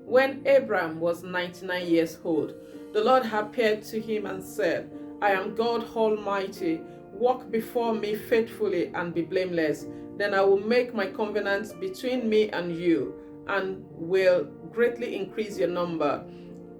When Abram was 99 years old, the Lord appeared to him and said, I am God Almighty. Walk before me faithfully and be blameless. Then I will make my covenant between me and you, and will greatly increase your number.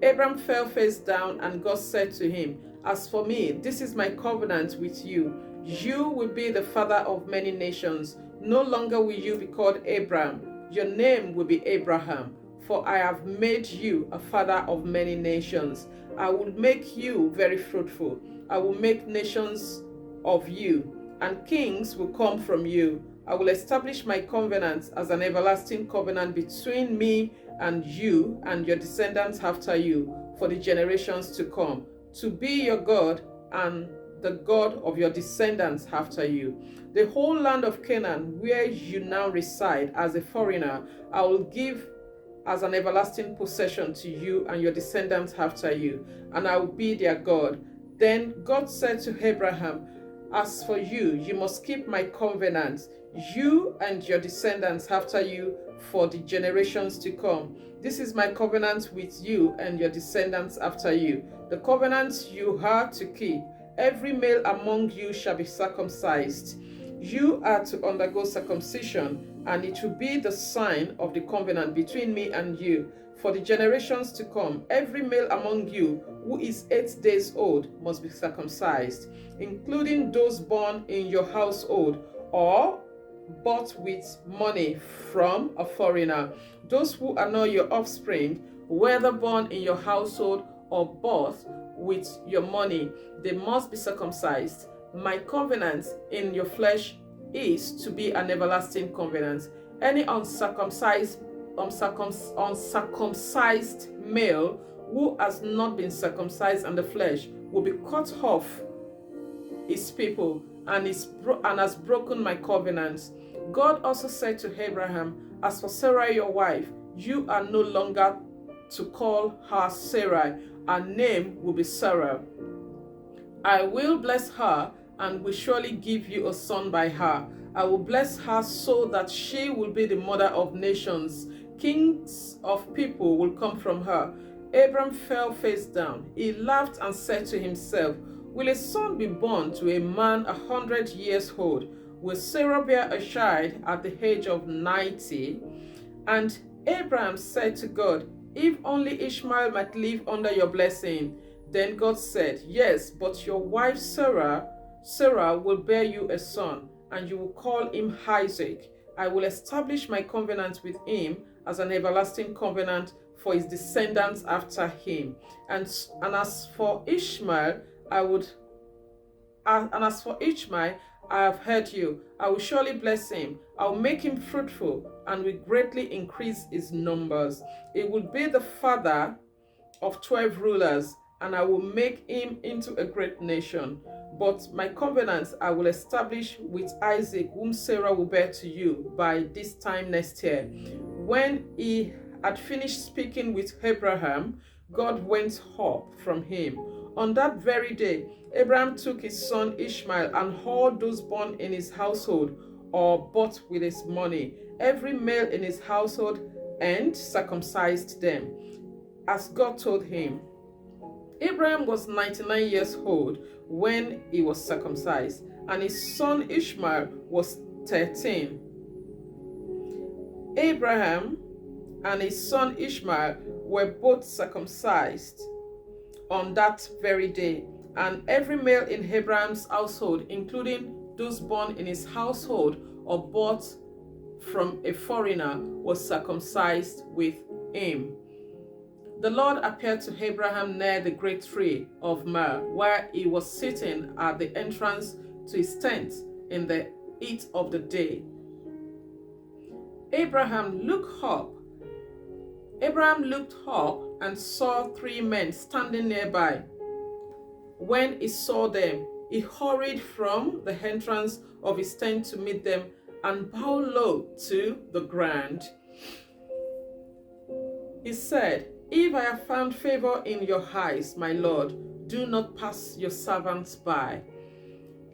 Abram fell face down, and God said to him, As for me, this is my covenant with you. You will be the father of many nations. No longer will you be called Abram. Your name will be Abraham, for I have made you a father of many nations. I will make you very fruitful. I will make nations of you, and kings will come from you. I will establish my covenant as an everlasting covenant between me and you and your descendants after you for the generations to come, to be your God and the God of your descendants after you. The whole land of Canaan, where you now reside as a foreigner, I will give as an everlasting possession to you and your descendants after you, and I will be their God. Then God said to Abraham, As for you, you must keep my covenant, you and your descendants after you for the generations to come. This is my covenant with you and your descendants after you, the covenant you are to keep. Every male among you shall be circumcised. You are to undergo circumcision, and it will be the sign of the covenant between me and you. For the generations to come, every male among you who is 8 days old must be circumcised, including those born in your household or bought with money from a foreigner. Those who are not your offspring, whether born in your household or bought with your money, they must be circumcised. My covenant in your flesh is to be an everlasting covenant. Any uncircumcised male who has not been circumcised in the flesh will be cut off his people and has broken my covenant. God also said to Abraham, As for Sarah your wife, you are no longer to call her Sarai. Her name will be Sarah. I will bless her and will surely give you a son by her. I will bless her so that she will be the mother of nations. Kings of people will come from her. Abram fell face down. He laughed and said to himself, Will a son be born to a man 100 years old? Will Sarah bear a child at the age of 90? And Abraham said to God, If only Ishmael might live under your blessing. Then God said, Yes, but your wife Sarah will bear you a son, and you will call him Isaac. I will establish my covenant with him as an everlasting covenant for his descendants after him. And as for Ishmael, I have heard you. I will surely bless him. I will make him fruitful and will greatly increase his numbers. He will be the father of 12 rulers, and I will make him into a great nation. But my covenant I will establish with Isaac, whom Sarah will bear to you by this time next year. When he had finished speaking with Abraham, God went up from him. On that very day, Abraham took his son Ishmael and all those born in his household or bought with his money, every male in his household, and circumcised them, as God told him. Abraham was 99 years old when he was circumcised, and his son Ishmael was 13. Abraham and his son Ishmael were both circumcised on that very day, and every male in Abraham's household, including those born in his household or bought from a foreigner, was circumcised with him. The Lord appeared to Abraham near the great tree of myrrh, where he was sitting at the entrance to his tent in the heat of the day. Abraham looked up and saw 3 men standing nearby. When he saw them, he hurried from the entrance of his tent to meet them and bowed low to the ground. He said, If I have found favor in your eyes, my Lord, do not pass your servants by.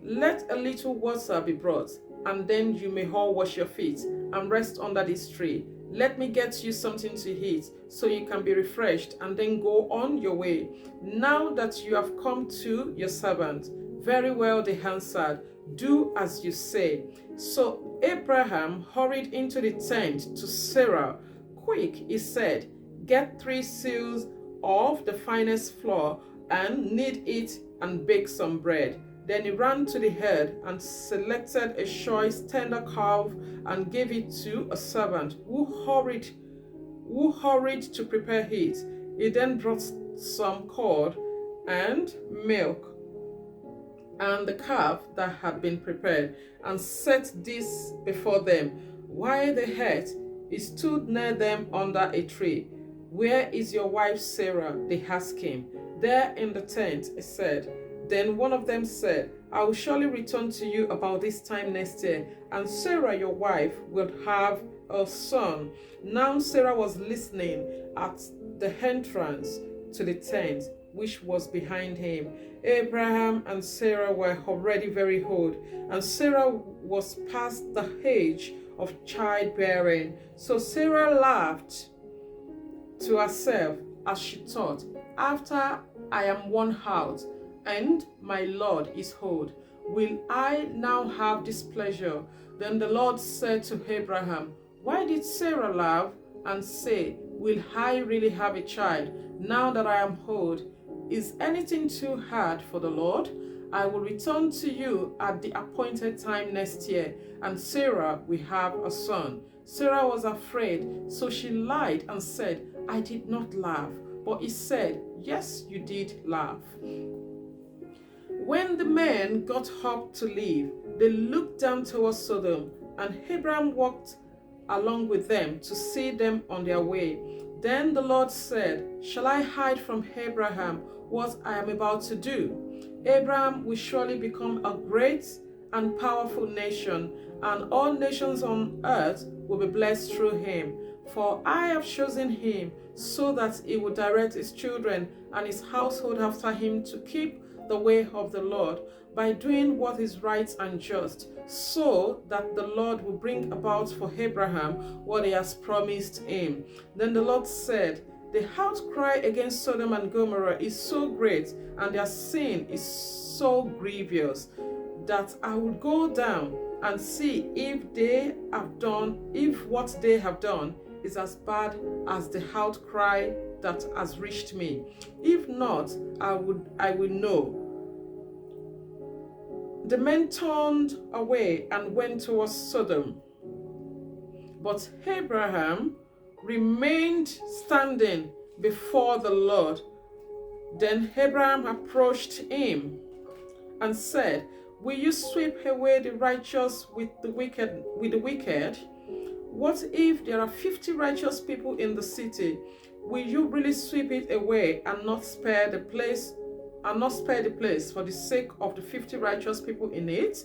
Let a little water be brought, and then you may all wash your feet and rest under this tree. Let me get you something to eat so you can be refreshed and then go on your way. Now that you have come to your servant. Very well, they answered. Do as you say. So Abraham hurried into the tent to Sarah. Quick, he said, get 3 seals of the finest flour and knead it and bake some bread. Then he ran to the herd and selected a choice tender calf and gave it to a servant who hurried to prepare it. He then brought some curd and milk and the calf that had been prepared, and set this before them. While they ate, he stood near them under a tree. Where is your wife Sarah? They asked him. There in the tent, he said. Then one of them said, I will surely return to you about this time next year, and Sarah your wife will have a son. Now Sarah was listening at the entrance to the tent, which was behind him. Abraham and Sarah were already very old, and Sarah was past the age of childbearing. So Sarah laughed to herself as she thought, after I am worn out, and my Lord is old, will I now have displeasure? Then the Lord said to Abraham, why did Sarah laugh and say, will I really have a child now that I am old? Is anything too hard for the Lord? I will return to you at the appointed time next year, and Sarah will have a son. Sarah was afraid, so she lied and said, I did not laugh. But he said, yes, you did laugh. When the men got up to leave, they looked down towards Sodom, and Abraham walked along with them to see them on their way. Then the Lord said, shall I hide from Abraham what I am about to do? Abraham will surely become a great and powerful nation, and all nations on earth will be blessed through him. For I have chosen him so that he will direct his children and his household after him to keep the way of the Lord, by doing what is right and just, so that the Lord will bring about for Abraham what he has promised him. Then the Lord said, the outcry against Sodom and Gomorrah is so great, and their sin is so grievous, that I will go down and see if what they have done is as bad as the outcry that has reached me. If not, I will know. The men turned away and went towards Sodom, but Abraham remained standing before the Lord. Then Abraham approached him and said, will you sweep away the righteous with the wicked? What if there are 50 righteous people in the city? Will you really sweep it away and not spare the place for the sake of the 50 righteous people in it?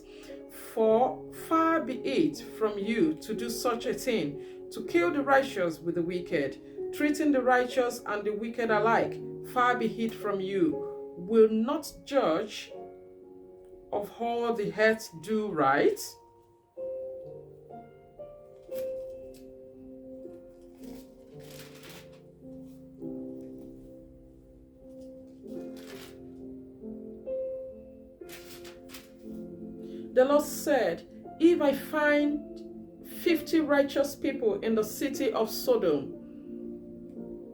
For far be it from you to do such a thing, to kill the righteous with the wicked, treating the righteous and the wicked alike. Far be it from you. Will not judge of all the earth do right? The Lord said, if I find 50 righteous people in the city of Sodom,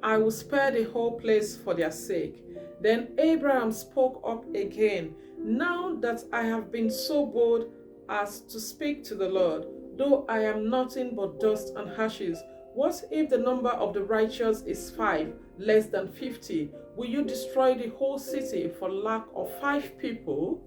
I will spare the whole place for their sake. Then Abraham spoke up again, now that I have been so bold as to speak to the Lord, though I am nothing but dust and ashes, what if the number of the righteous is 5, less than 50? Will you destroy the whole city for lack of 5 people?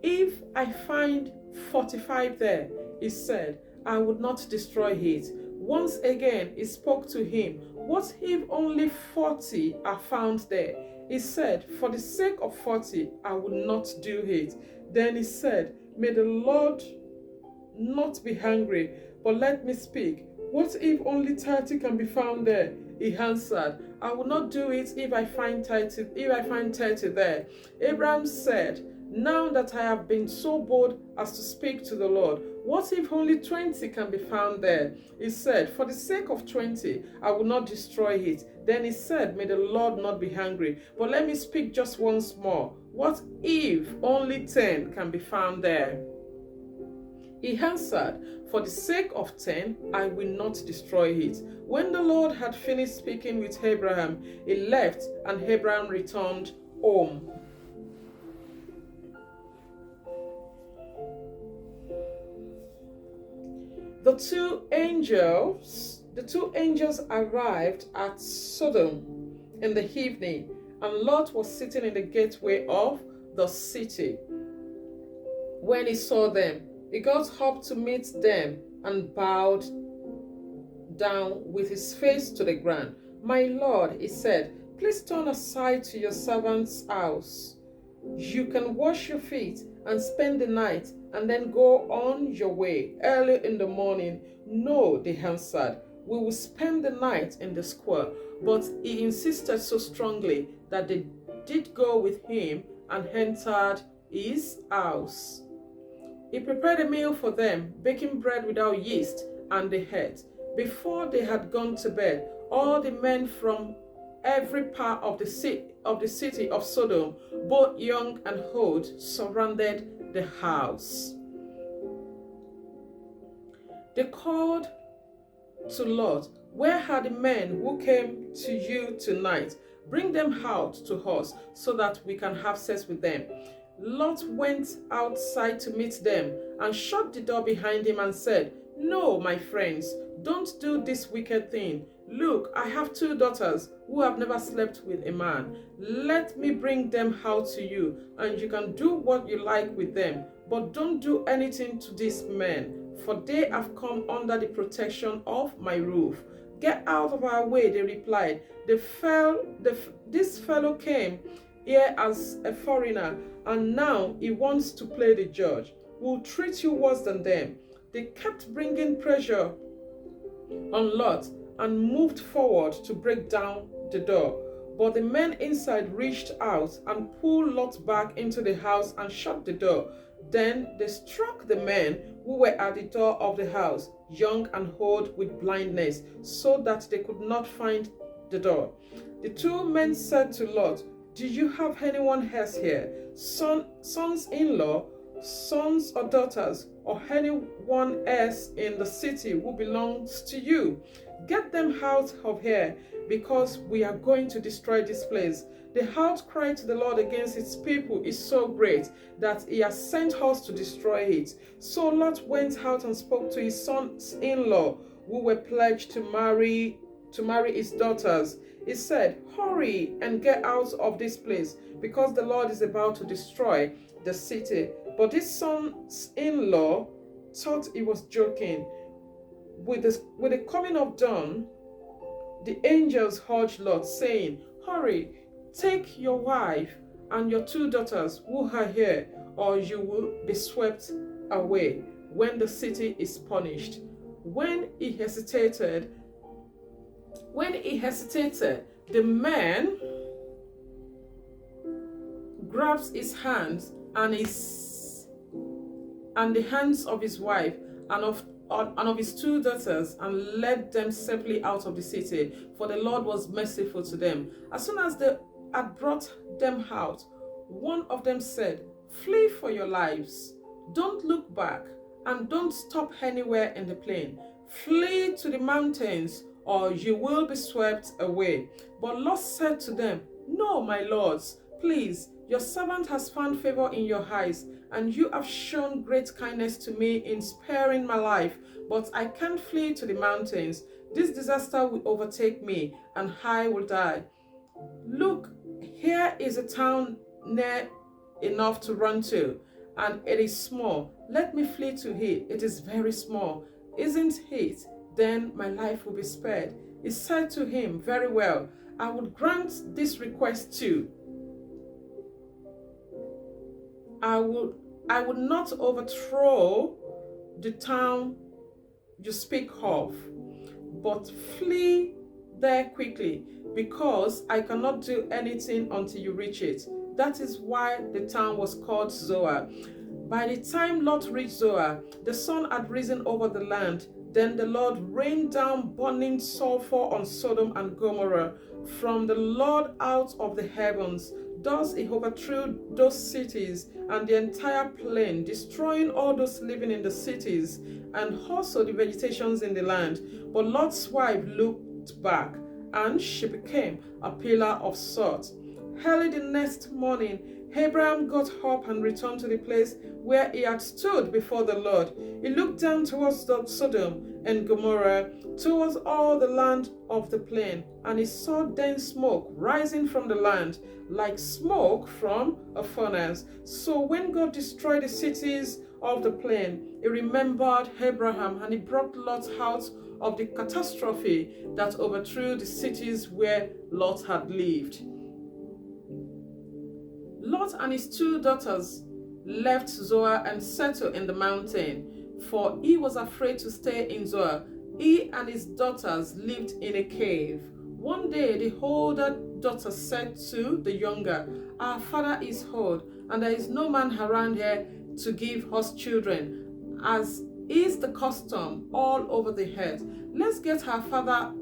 If I find 45 there, he said, I would not destroy it. Once again, he spoke to him. What if only 40 are found there? He said, for the sake of 40, I will not do it. Then he said, may the Lord not be angry, but let me speak. What if only 30 can be found there? He answered, I will not do it if I find 30 there. Abraham said, now that I have been so bold as to speak to the Lord, What if only 20 can be found there? He said, for the sake of 20, I will not destroy it. Then he said, may the Lord not be angry. But let me speak just once more. What if only 10 can be found there? He answered, for the sake of 10, I will not destroy it. When the Lord had finished speaking with Abraham, he left, and Abraham returned home. The two angels arrived at Sodom in the evening, and Lot was sitting in the gateway of the city. When he saw them, he got up to meet them and bowed down with his face to the ground. My Lord, he said, please turn aside to your servant's house. You can wash your feet and spend the night and then go on your way early in the morning. No, they answered, we will spend the night in the square. But he insisted so strongly that they did go with him and entered his house. He prepared a meal for them, baking bread without yeast, and they ate. Before they had gone to bed, all the men from every part of the city of Sodom, both young and old, surrounded the house. They called to Lot, where are the men who came to you tonight? Bring them out to us so that we can have sex with them. Lot went outside to meet them and shut the door behind him and said, no, my friends, don't do this wicked thing. Look, I have 2 daughters who have never slept with a man. Let me bring them out to you, and you can do what you like with them. But don't do anything to these men, for they have come under the protection of my roof. Get out of our way, they replied. This fellow came here as a foreigner, and now he wants to play the judge. We'll treat you worse than them. They kept bringing pressure on Lot and moved forward to break down the door. But the men inside reached out and pulled Lot back into the house and shut the door. Then they struck the men who were at the door of the house, young and old with blindness, so that they could not find the door. The 2 men said to Lot, do you have anyone else here, sons-in-law, sons or daughters, or anyone else in the city who belongs to you? Get them out of here, because we are going to destroy this place. The outcry to the Lord against his people is so great that he has sent us to destroy it. So Lot went out and spoke to his sons-in-law, who were pledged to marry his daughters. He said, hurry and get out of this place, because the Lord is about to destroy the city. But his sons-in-law thought he was joking. With the coming of dawn, the angels urged Lot, saying, hurry, take your wife and your 2 daughters who are here, or you will be swept away when the city is punished. When he hesitated, the man grabs his hands and the hands of his wife and of his 2 daughters, and led them safely out of the city, for the Lord was merciful to them. As soon as they had brought them out, one of them said, flee for your lives. Don't look back, and don't stop anywhere in the plain. Flee to the mountains, or you will be swept away. But Lot said to them, no, my lords, please, your servant has found favor in your eyes, and you have shown great kindness to me in sparing my life, but I can't flee to the mountains. This disaster will overtake me, and I will die. Look, here is a town near enough to run to, and it is small. Let me flee to it. It is very small, isn't it? Then my life will be spared. He said to him, very well, I would grant this request too. I would not overthrow the town you speak of, but flee there quickly, because I cannot do anything until you reach it. That is why the town was called Zoar. By the time Lot reached Zoar, the sun had risen over the land. Then the Lord rained down burning sulfur on Sodom and Gomorrah from the Lord out of the heavens. Thus he overthrew those cities and the entire plain, destroying all those living in the cities and also the vegetations in the land. But Lot's wife looked back, and she became a pillar of salt. Early the next morning, Abraham got up and returned to the place where he had stood before the Lord. He looked down towards Sodom and Gomorrah, towards all the land of the plain, and he saw dense smoke rising from the land, like smoke from a furnace. So when God destroyed the cities of the plain, he remembered Abraham, and he brought Lot out of the catastrophe that overthrew the cities where Lot had lived. Lot and his 2 daughters left Zoar and settled in the mountain, for he was afraid to stay in Zoar. He and his daughters lived in a cave. One day the older daughter said to the younger, "Our father is old, and there is no man around here to give us children, as is the custom all over the earth. Let's get our father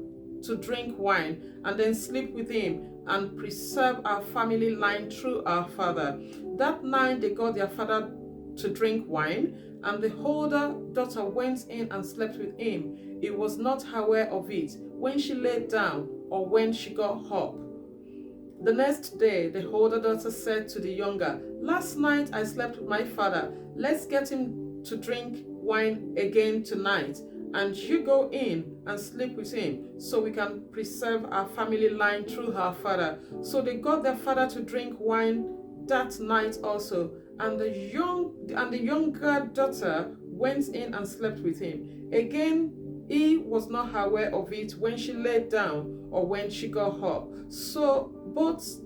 to drink wine and then sleep with him and preserve our family line through our father." That night they got their father to drink wine, and the older daughter went in and slept with him. He was not aware of it when she lay down or when she got up. The next day the older daughter said to the younger, "Last night I slept with my father. Let's get him to drink wine again tonight, and you go in and sleep with him so we can preserve our family line through our father." So they got their father to drink wine that night also, and the younger daughter went in and slept with him. Again, he was not aware of it when she lay down or when she got up. So both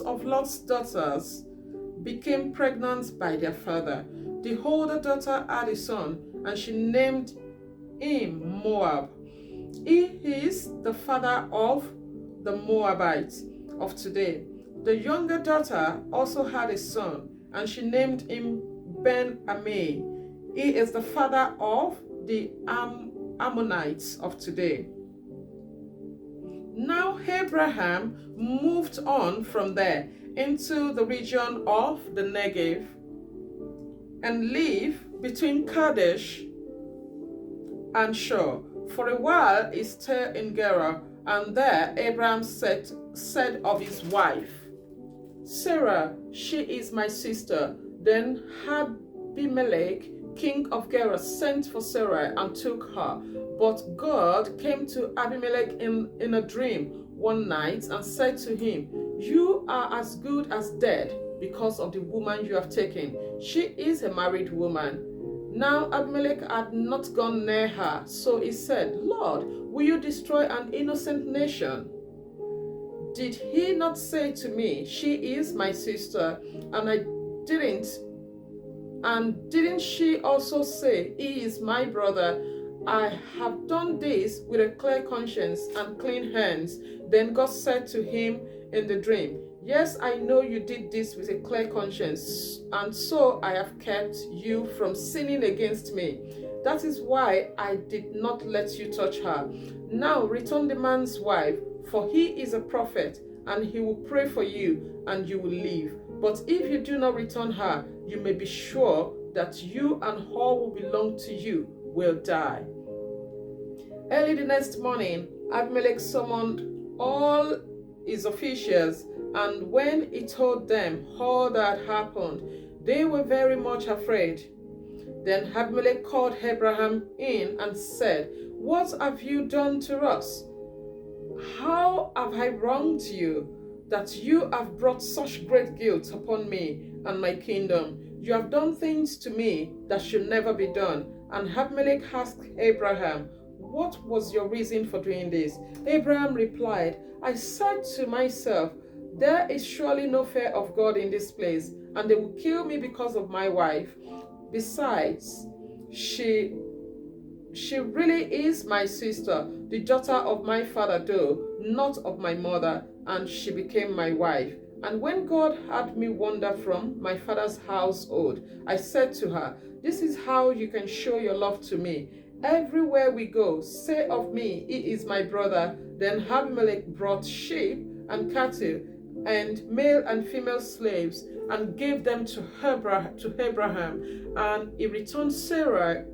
of Lot's daughters became pregnant by their father. The older daughter had a son, and she named him Moab. He is the father of the Moabites of today. The younger daughter also had a son, and she named him Ben-Ammi. He is the father of the Ammonites of today. Now Abraham moved on from there into the region of the Negev and lived between Kadesh and Shur. For a while he stayed in Gerar, and there Abraham said of his wife, "Sarah, she is my sister." Then Abimelech, king of Gerar, sent for Sarah and took her. But God came to Abimelech in a dream one night and said to him, "You are as good as dead because of the woman you have taken. She is a married woman." Now Abimelech had not gone near her, so he said, "Lord, will you destroy an innocent nation? Did he not say to me, 'She is my sister,' and didn't she also say, 'He is my brother'? I have done this with a clear conscience and clean hands." Then God said to him in the dream, "Yes, I know you did this with a clear conscience, and so I have kept you from sinning against me. That is why I did not let you touch her. Now return the man's wife, for he is a prophet, and he will pray for you, and you will live. But if you do not return her, you may be sure that you and all who belong to you will die." Early the next morning, Abimelech summoned all his officials, and when he told them all that happened, they were very much afraid. Then Abimelech called Abraham in and said, "What have you done to us? How have I wronged you, that you have brought such great guilt upon me and my kingdom? You have done things to me that should never be done." And Abimelech asked Abraham, "What was your reason for doing this?" Abraham replied, "I said to myself, 'There is surely no fear of God in this place, and they will kill me because of my wife. Besides, she really is my sister, the daughter of my father, though not of my mother, and she became my wife. And when God had me wander from my father's household, I said to her, this is how you can show your love to me. Everywhere we go, say of me, he is my brother. Then Abimelech brought sheep and cattle and male and female slaves and gave them to Abraham. And he returned Sarah,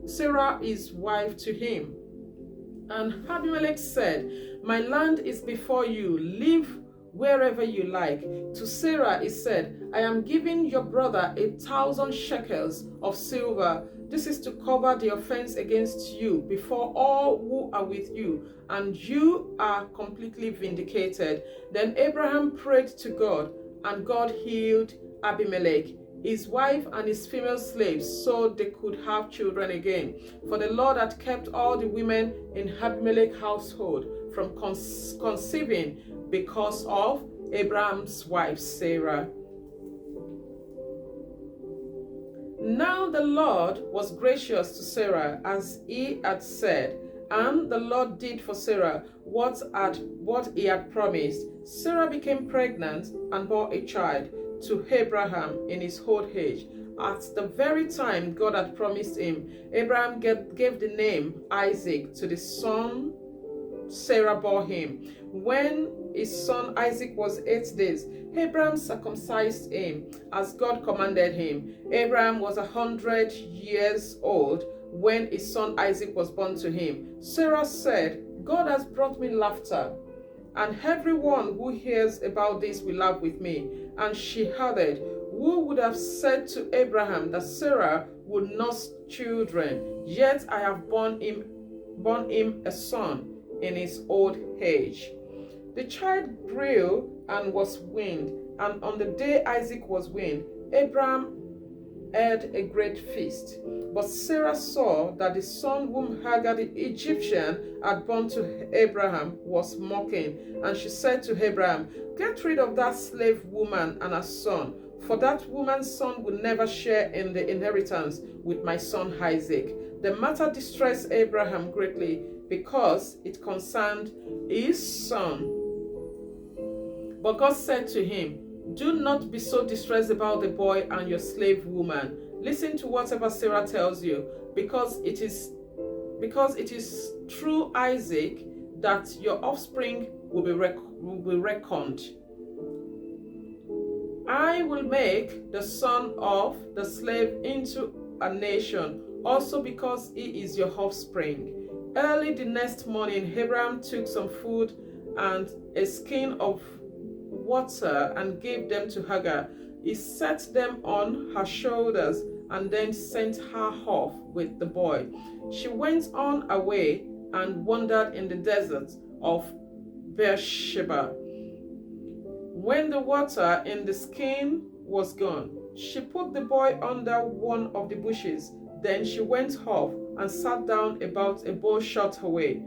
his wife, to him. And Abimelech said, my land is before you, live wherever you like. To Sarah he said, I am giving your brother 1,000 shekels of silver. This is to cover the offense against you before all who are with you, and you are completely vindicated. Then Abraham prayed to God, and God healed Abimelech, his wife, and his female slaves, so they could have children again. For the Lord had kept all the women in Abimelech's household from conceiving because of Abraham's wife Sarah. Now the Lord was gracious to Sarah as he had said, and the Lord did for Sarah what he had promised. Sarah became pregnant and bore a child to Abraham in his old age. At the very time God had promised him, Abraham gave the name Isaac to the son Sarah bore him. When his son Isaac was 8 days, Abraham circumcised him as God commanded him. Abraham was 100 years old when his son Isaac was born to him. Sarah said, God has brought me laughter, and everyone who hears about this will laugh with me. And she added, who would have said to Abraham that Sarah would nurse children? Yet I have borne him a son in his old age. The child grew and was weaned, and on the day Isaac was weaned, Abraham had a great feast. But Sarah saw that the son whom Hagar the Egyptian had born to Abraham was mocking, and she said to Abraham, get rid of that slave woman and her son, for that woman's son will never share in the inheritance with my son Isaac. The matter distressed Abraham greatly because it concerned his son. But God said to him, do not be so distressed about the boy and your slave woman. Listen to whatever Sarah tells you, because it is through Isaac that your offspring will be reckoned. I will make the son of the slave into a nation, also because he is your offspring. Early the next morning, Abraham took some food and a skin of water and gave them to Hagar. He set them on her shoulders and then sent her off with the boy. She went on her way and wandered in the desert of Beersheba. When the water in the skin was gone, she put the boy under one of the bushes. Then she went off and sat down about a bow shot away,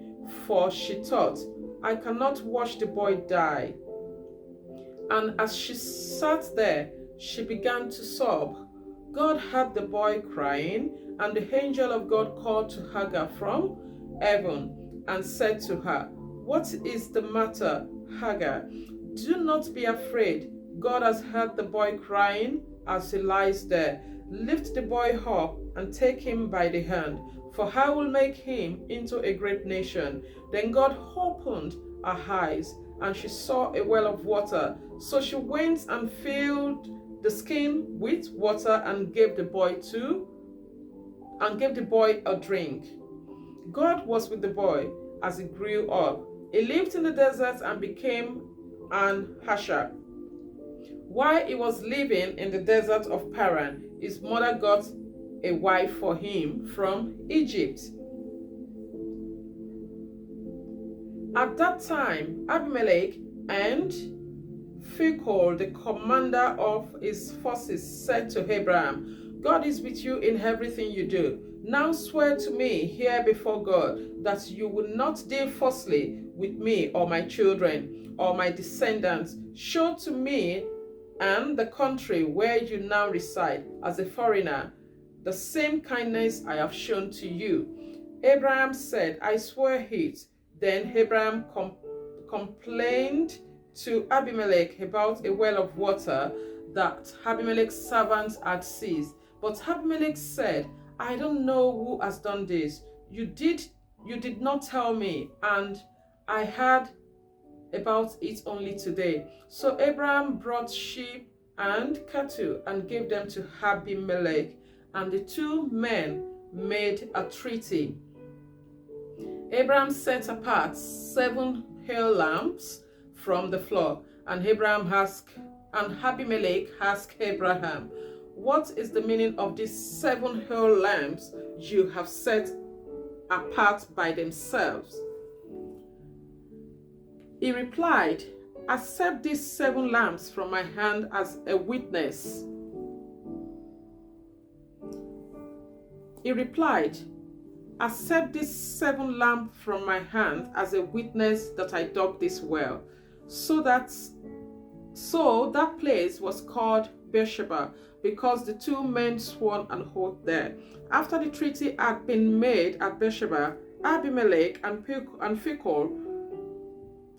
for she thought, I cannot watch the boy die. And as she sat there, she began to sob. God heard the boy crying, and the angel of God called to Hagar from heaven and said to her, what is the matter, Hagar? Do not be afraid. God has heard the boy crying as he lies there. Lift the boy up and take him by the hand, for I will make him into a great nation. Then God opened her eyes, and she saw a well of water. So she went and filled the skin with water and gave the boy a drink. God was with the boy as he grew up. He lived in the desert and became an usher. While he was living in the desert of Paran, his mother got a wife for him from Egypt. At that time, Abimelech and Phicol, the commander of his forces, said to Abraham, God is with you in everything you do. Now swear to me here before God that you will not deal falsely with me or my children or my descendants. Show to me and the country where you now reside as a foreigner the same kindness I have shown to you. Abraham said, I swear it. Then Abraham complained to Abimelech about a well of water that Abimelech's servants had seized. But Abimelech said, I don't know who has done this. You did not tell me, and I heard about it only today. So Abraham brought sheep and cattle and gave them to Abimelech, and the two men made a treaty. Abraham set apart 7 whole lambs from the flock, and Abimelech asked Abraham, what is the meaning of these 7 whole lambs you have set apart by themselves? He replied, accept these 7 lambs from my hand as a witness. He replied, accept this 7 lambs from my hand as a witness that I dug this well. So that place was called Beersheba, because the 2 men swore an oath there. After the treaty had been made at Beersheba, Abimelech and Phicol,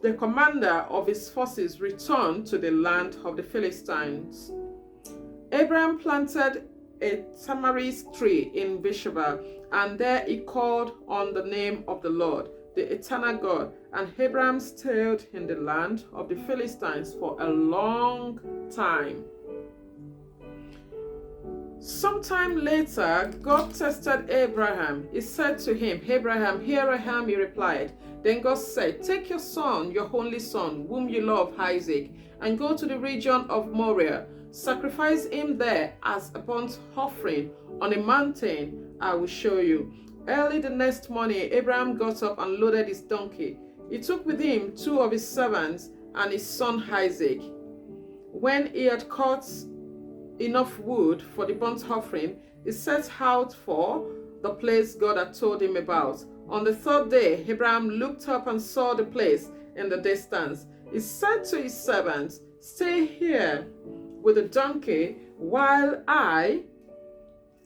the commander of his forces, returned to the land of the Philistines. Abraham planted a tamarisk tree in Beersheba, and there he called on the name of the Lord, the eternal God. And Abraham stayed in the land of the Philistines for a long time. Sometime later, God tested Abraham. He said to him, Abraham, here I am, he replied. Then God said, take your son, your only son, whom you love, Isaac, and go to the region of Moriah. Sacrifice him there as a burnt offering on a mountain I will show you. Early the next morning, Abraham got up and loaded his donkey. He took with him 2 of his servants and his son Isaac. When he had cut enough wood for the burnt offering, he set out for the place God had told him about. On the 3rd day, Abraham looked up and saw the place in the distance. He said to his servants, stay here with the donkey while I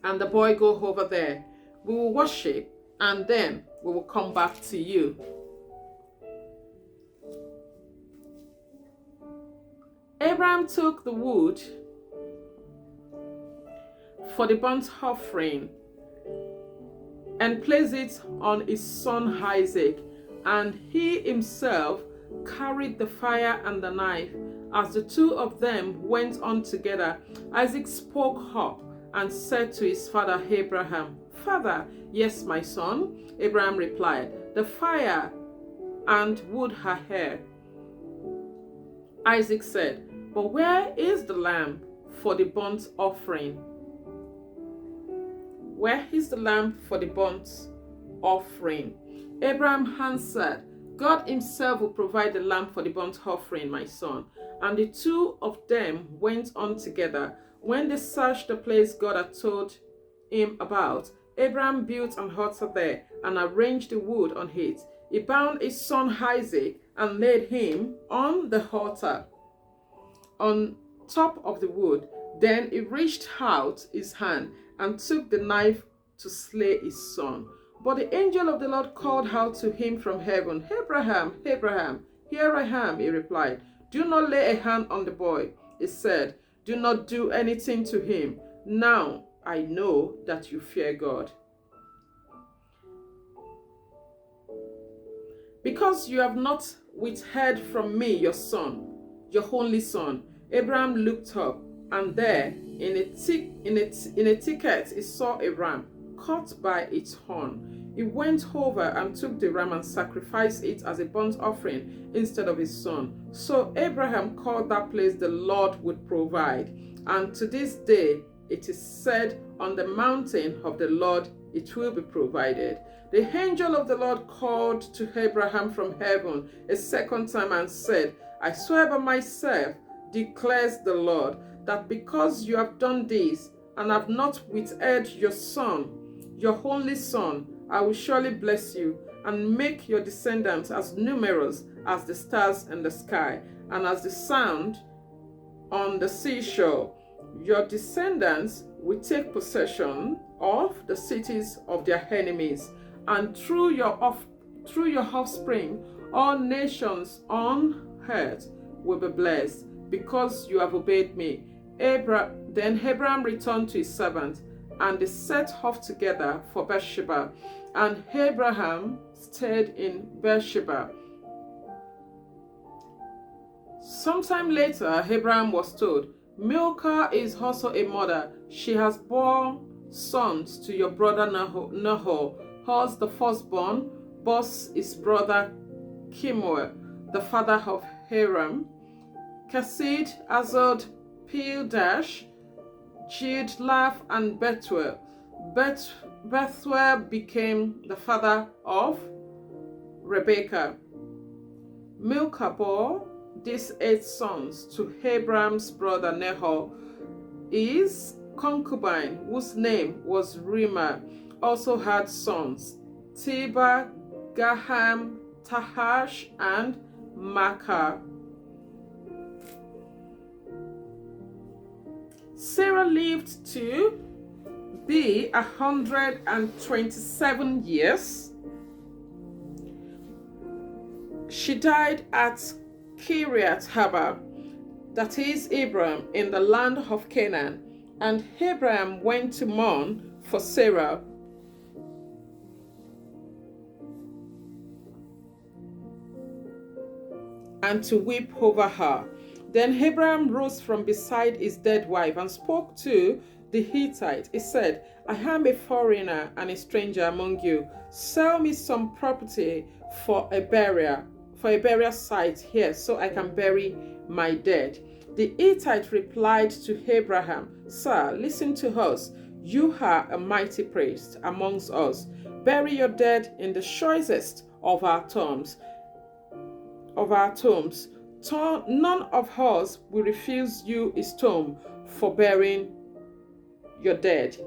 and the boy go over there. We will worship, and then we will come back to you. Abraham took the wood for the burnt offering and placed it on his son Isaac, and he himself carried the fire and the knife. As the 2 of them went on together, Isaac spoke up and said to his father Abraham, Father. Yes, my son, Abraham replied. The fire and wood are here. Isaac said, but where is the lamb for the burnt offering? Where is the lamb for the burnt offering? Abraham answered, God himself will provide the lamb for the burnt offering, my son. And the 2 of them went on together. When they searched the place God had told him about, Abraham built an altar there and arranged the wood on it. He bound his son Isaac and laid him on the altar on top of the wood. Then he reached out his hand and took the knife to slay his son. But the angel of the Lord called out to him from heaven, Abraham, Abraham. Here I am, he replied. Do not lay a hand on the boy. He said, do not do anything to him. Now I know that you fear God, because you have not withheld from me your son, your only son. Abraham looked up, and there in a thicket he saw a ram caught by its horn. He went over and took the ram and sacrificed it as a burnt offering instead of his son. So Abraham called that place the Lord would provide. And to this day it is said, on the mountain of the Lord it will be provided. The angel of the Lord called to Abraham from heaven a second time and said, I swear by myself, declares the Lord, that because you have done this and have not withheld your son, your only son, I will surely bless you and make your descendants as numerous as the stars in the sky and as the sand on the seashore. Your descendants will take possession of the cities of their enemies, and through your offspring all nations on earth will be blessed, because you have obeyed me. Then Abraham returned to his servant, and they set off together for Beersheba. And Abraham stayed in Beersheba. Sometime later, Abraham was told, Milcah is also a mother. She has borne sons to your brother Nahor. Huz the firstborn, Buz his brother Kemuel, the father of Haram, Kesid, Azod, Pildash, Jidlaph, and Bethuel. Bethuel became the father of Rebekah. Milcah bore these 8 sons to Abraham's brother Nahor. His concubine, whose name was Reumah, also had sons, Tiba, Gaham, Tahash, and Makkah. Sarah lived to be 127 years. She died at Kiriath Arba, that is Abram, in the land of Canaan. And Abraham went to mourn for Sarah. And to weep over her. Then Abraham rose from beside his dead wife and spoke to the Hittite. He said, I am a foreigner and a stranger among you. Sell me some property for a burial site here, so I can bury my dead. The Hittite replied to Abraham, Sir, listen to us. You are a mighty priest amongst us. Bury your dead in the choicest of our tombs. None of us will refuse you his tomb for burying your dead.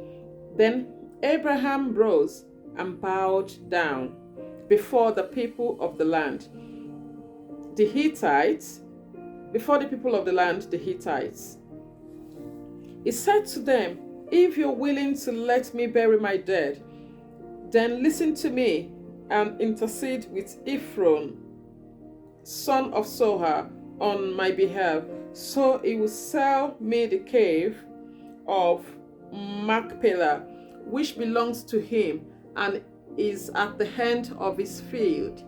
Then Abraham rose and bowed down before the people of the land. The Hittites. He said to them, If you're willing to let me bury my dead, then listen to me and intercede with Ephron, son of Sohar, on my behalf, so he will sell me the cave of Machpelah, which belongs to him and is at the end of his field.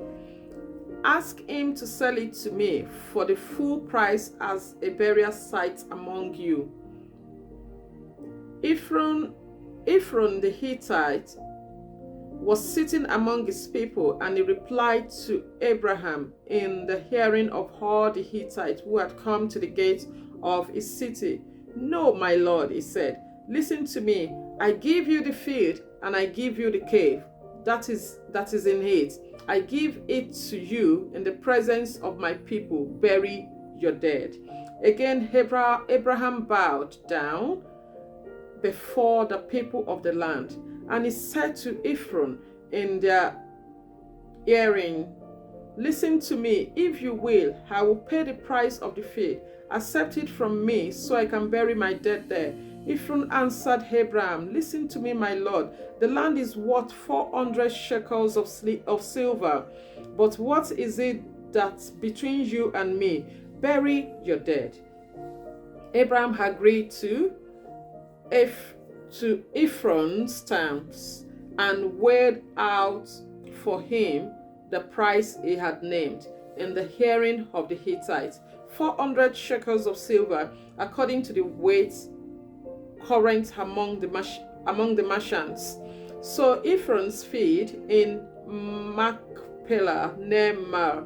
Ask him to sell it to me for the full price as a burial site among you. Ephron the Hittite was sitting among his people, and he replied to Abraham in the hearing of all the Hittites who had come to the gate of his city. No, my lord, he said, listen to me. I give you the field, and I give you the cave that is in it. I give it to you in the presence of my people. Bury your dead. Again, Abraham bowed down before the people of the land, and he said to Ephron in their hearing, listen to me. If you will, I will pay the price of the field. Accept it from me, so I can bury my dead there. Ephron answered Abraham, listen to me, my lord. The land is worth 400 shekels of silver. But what is it that's between you and me? Bury your dead. Abraham agreed to Ephron's terms and weighed out for him the price he had named in the hearing of the Hittites, 400 shekels of silver, according to the weight current among the merchants. So Ephron's field in Machpelah near Mar,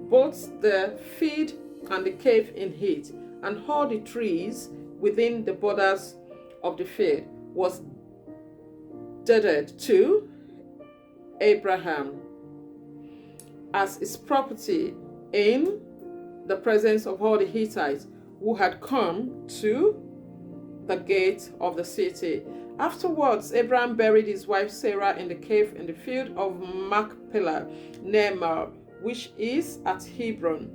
both the field and the cave in it, and all the trees within the borders of the field, was deeded to Abraham as his property in the presence of all the Hittites who had come to the gate of the city. Afterwards, Abraham buried his wife Sarah in the cave in the field of Machpelah near Mar, which is at Hebron,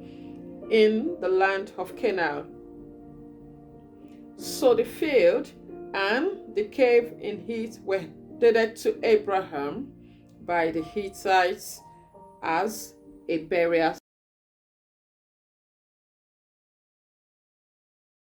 in the land of Canaan. So the field and the cave in it were deeded to Abraham by the Hittites as a burial